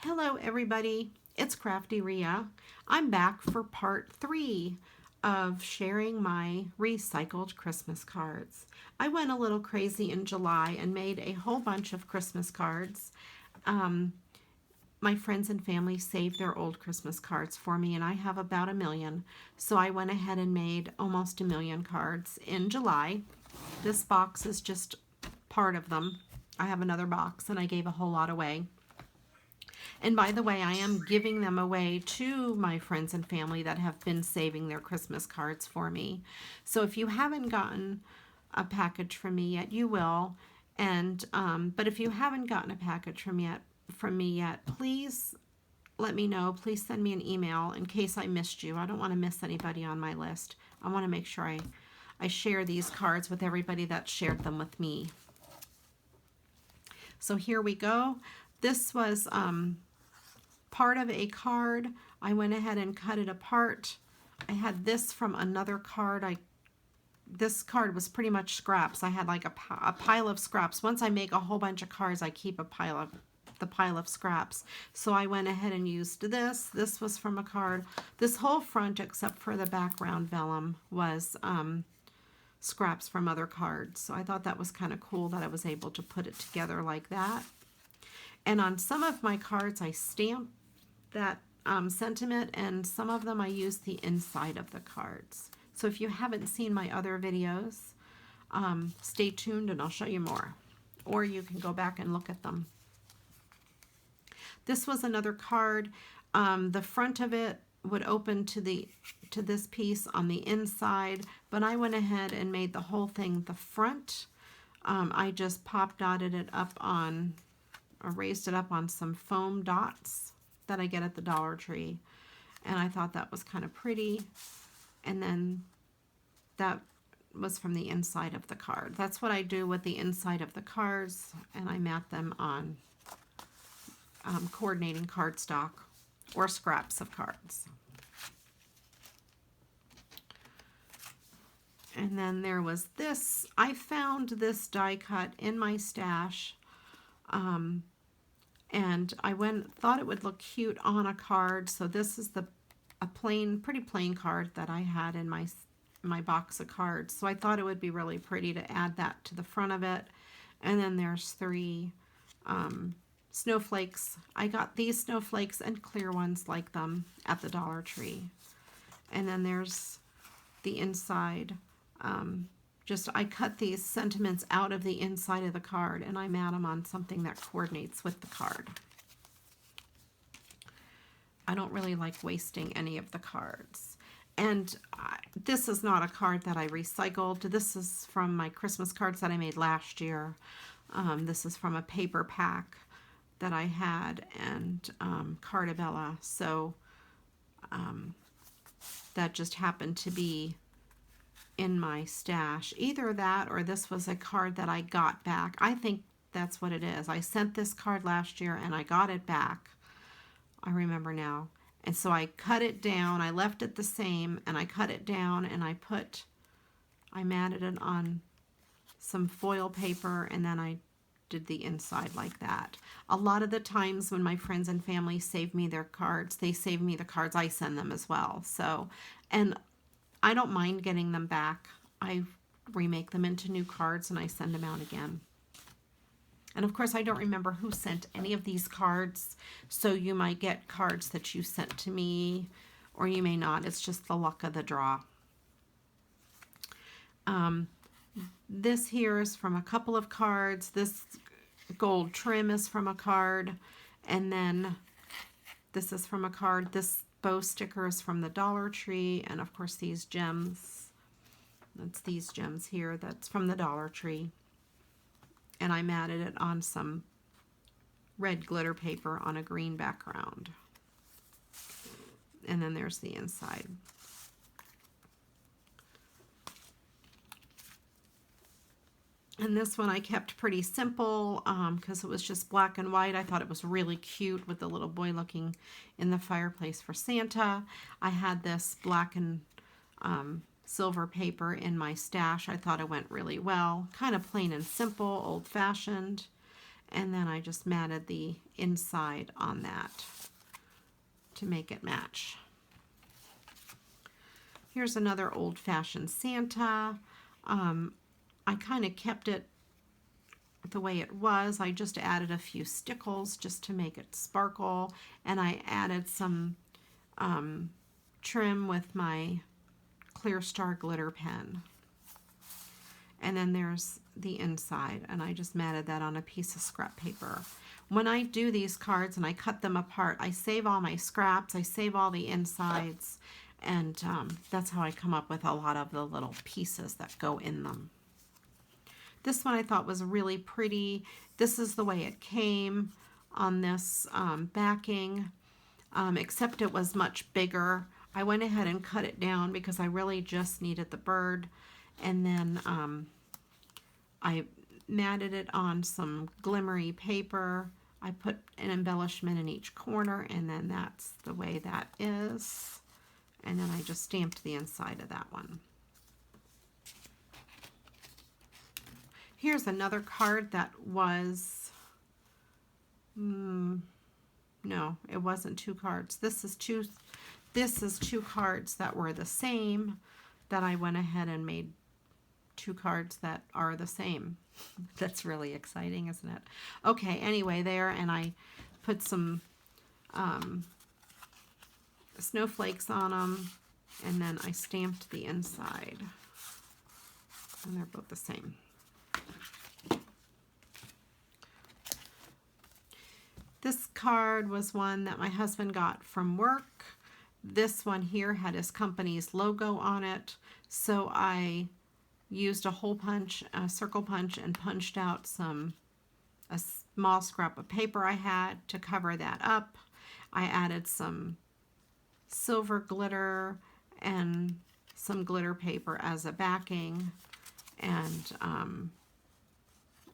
Hello everybody, it's Crafty Rhea. I'm back for part 3 of sharing my recycled Christmas cards. I went a little crazy in July and made a whole bunch of Christmas cards. My friends and family saved their old Christmas cards for me, and I have about 1,000,000. So I went ahead and made almost 1,000,000 cards in July. This box is just part of them. I have another box and I gave a whole lot away. And by the way, I am giving them away to my friends and family that have been saving their Christmas cards for me. So if you haven't gotten a package from me yet, you will. And but if you haven't gotten a package from me yet, please let me know. Please send me an email in case I missed you. I don't want to miss anybody on my list. I want to make sure I share these cards with everybody that shared them with me. So here we go. This was part of a card. I went ahead and cut it apart. I had this from another card. This card was pretty much scraps. I had like a pile of scraps. Once I make a whole bunch of cards, I keep the pile of scraps. So I went ahead and used this. This was from a card. This whole front, except for the background vellum, was scraps from other cards. So I thought that was kind of cool that I was able to put it together like that. And on some of my cards, I stamped that sentiment, and some of them I used the inside of the cards. So if you haven't seen my other videos, stay tuned and I'll show you more. Or you can go back and look at them. This was another card. The front of it would open to this piece on the inside, but I went ahead and made the whole thing the front. I just pop-dotted it up on, or raised it up on some foam dots that I get at the Dollar Tree. And I thought that was kind of pretty. And then that was from the inside of the card. That's what I do with the inside of the cards, and I mat them on coordinating cardstock or scraps of cards. And then there was this. I found this die cut in my stash. And I thought it would look cute on a card. So this is a pretty plain card that I had in my box of cards. So I thought it would be really pretty to add that to the front of it. And then there's 3 snowflakes. I got these snowflakes and clear ones like them at the Dollar Tree. And then there's the inside. I cut these sentiments out of the inside of the card, and I mat them on something that coordinates with the card. I don't really like wasting any of the cards. And this is not a card that I recycled. This is from my Christmas cards that I made last year. This is from a paper pack that I had, and Cardabella. So that just happened to be in my stash. Either that or this was a card that I got back. I think that's what it is. I sent this card last year and I got it back. I remember now. And so I cut it down. I left it the same, and I cut it down, and I matted it on some foil paper, and then I did the inside like that. A lot of the times when my friends and family save me their cards, they save me the cards, I send them as well. So, and I don't mind getting them back. I remake them into new cards and I send them out again. And of course, I don't remember who sent any of these cards, so you might get cards that you sent to me, or you may not. It's just the luck of the draw. This here is from a couple of cards. This gold trim is from a card, and then this is from a card. This bow sticker is from the Dollar Tree, and of course these gems. That's these gems here. That's from the Dollar Tree. And I matted it on some red glitter paper on a green background. And then there's the inside. And this one I kept pretty simple because it was just black and white. I thought it was really cute with the little boy looking in the fireplace for Santa. I had this black and silver paper in my stash. I thought it went really well. Kind of plain and simple, old-fashioned. and then I just matted the inside on that to make it match. Here's another old-fashioned Santa. I kind of kept it the way it was. I just added a few stickles just to make it sparkle, and I added some trim with my Clear Star glitter pen. And then there's the inside, and I just matted that on a piece of scrap paper. When I do these cards and I cut them apart, I save all my scraps, I save all the insides, and that's how I come up with a lot of the little pieces that go in them. This one I thought was really pretty. This is the way it came on this backing, except it was much bigger. I went ahead and cut it down because I really just needed the bird. And then I matted it on some glimmery paper. I put an embellishment in each corner, and then that's the way that is. And then I just stamped the inside of that one. Here's another card that was, no, it wasn't two cards. This is two cards that were the same, that I went ahead and made two cards that are the same. That's really exciting, isn't it? Okay, anyway, there, and I put some snowflakes on them, and then I stamped the inside, and they're both the same. This card was one that my husband got from work. This one here had his company's logo on it, so I used a hole punch, a circle punch, and punched out a small scrap of paper I had to cover that up. I added some silver glitter and some glitter paper as a backing, and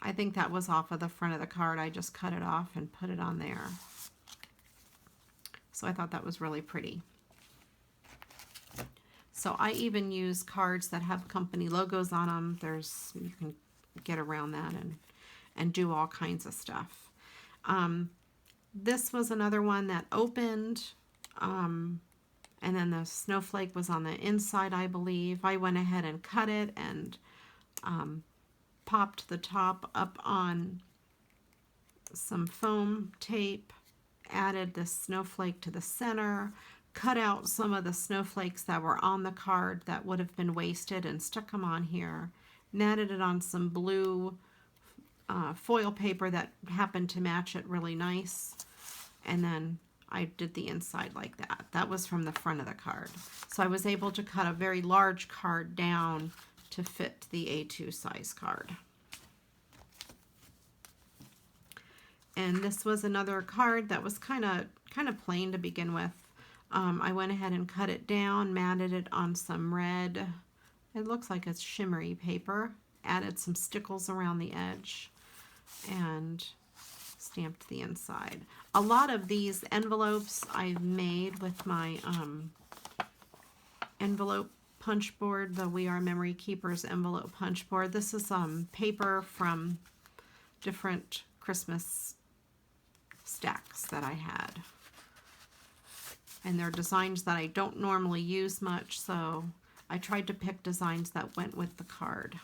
I think that was off of the front of the card. I just cut it off and put it on there. So I thought that was really pretty. So I even use cards that have company logos on them. You can get around that and do all kinds of stuff. This was another one that opened, and then the snowflake was on the inside, I believe. I went ahead and cut it and popped the top up on some foam tape, added the snowflake to the center, cut out some of the snowflakes that were on the card that would have been wasted and stuck them on here, matted it on some blue foil paper that happened to match it really nice, and then I did the inside like that. That was from the front of the card. So I was able to cut a very large card down to fit the A2 size card. And this was another card that was kind of plain to begin with. I went ahead and cut it down, matted it on some red, it looks like it's shimmery paper, added some stickles around the edge, and stamped the inside. A lot of these envelopes I've made with my envelope punch board, the We Are Memory Keepers envelope punch board. This is paper from different Christmas stacks that I had. And they're designs that I don't normally use much, so I tried to pick designs that went with the card.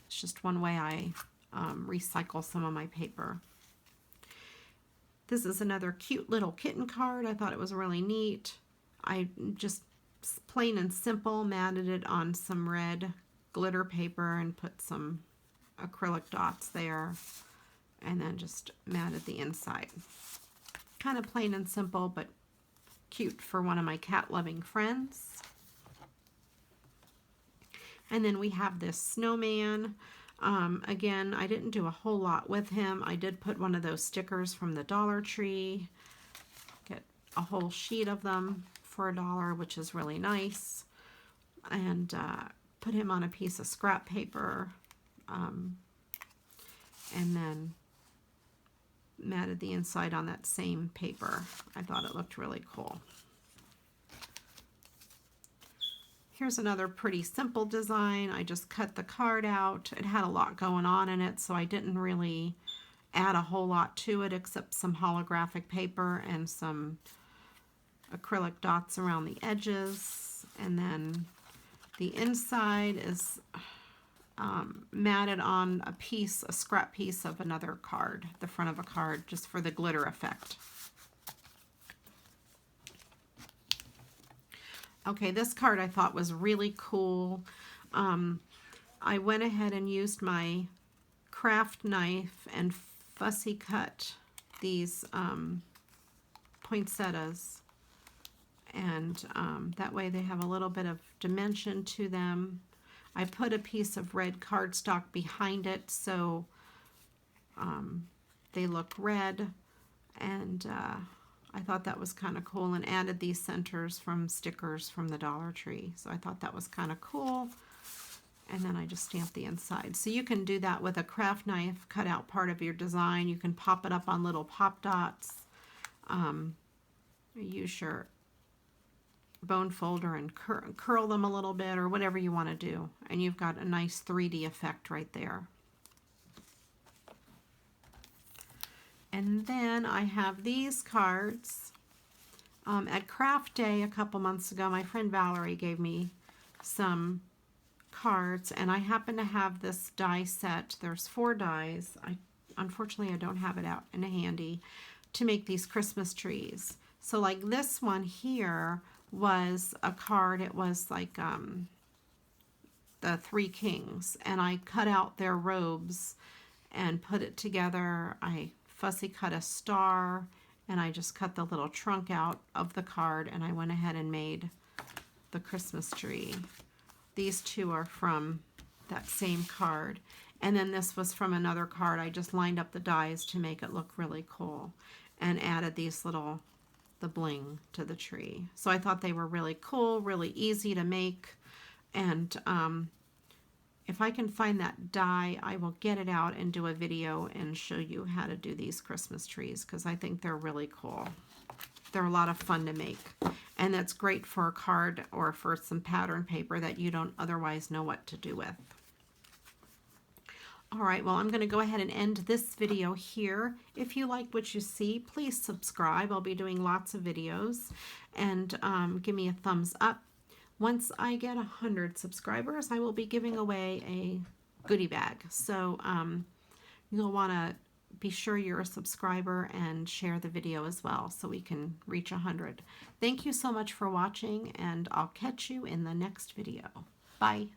It's just one way I recycle some of my paper. This is another cute little kitten card. I thought it was really neat. I just plain and simple matted it on some red glitter paper and put some acrylic dots there, and then just matted the inside. Kind of plain and simple, but cute for one of my cat-loving friends. And then we have this snowman. Again, I didn't do a whole lot with him. I did put one of those stickers from the Dollar Tree. Get a whole sheet of them for $1, which is really nice. And put him on a piece of scrap paper. And then matted the inside on that same paper. I thought it looked really cool. Here's another pretty simple design. I just cut the card out. It had a lot going on in it, so I didn't really add a whole lot to it except some holographic paper and some acrylic dots around the edges. And then the inside is matted on a scrap piece of another card, the front of a card, just for the glitter effect. Okay, this card I thought was really cool. I went ahead and used my craft knife and fussy cut these poinsettias, and that way they have a little bit of dimension to them. I put a piece of red cardstock behind it so they look red, and I thought that was kind of cool, and added these centers from stickers from the Dollar Tree. So I thought that was kind of cool. And then I just stamped the inside. So you can do that with a craft knife, cut out part of your design. You can pop it up on little pop dots. Use your bone folder and curl them a little bit, or whatever you want to do. And you've got a nice 3D effect right there. And then I have these cards. At Craft Day a couple months ago, my friend Valerie gave me some cards, and I happen to have this die set. There's 4 dies. Unfortunately I don't have it out in a handy to make these Christmas trees. So like this one here was a card. It was like the 3 kings, and I cut out their robes and put it together. I fussy cut a star, and I just cut the little trunk out of the card, and I went ahead and made the Christmas tree. These 2 are from that same card, and then this was from another card. I just lined up the dies to make it look really cool, and added these the bling to the tree. So I thought they were really cool, really easy to make, and if I can find that die, I will get it out and do a video and show you how to do these Christmas trees, because I think they're really cool. They're a lot of fun to make, and that's great for a card or for some pattern paper that you don't otherwise know what to do with. All right, well, I'm going to go ahead and end this video here. If you like what you see, please subscribe. I'll be doing lots of videos, and give me a thumbs up. Once I get 100 subscribers, I will be giving away a goodie bag. So you'll want to be sure you're a subscriber and share the video as well so we can reach 100. Thank you so much for watching, and I'll catch you in the next video. Bye.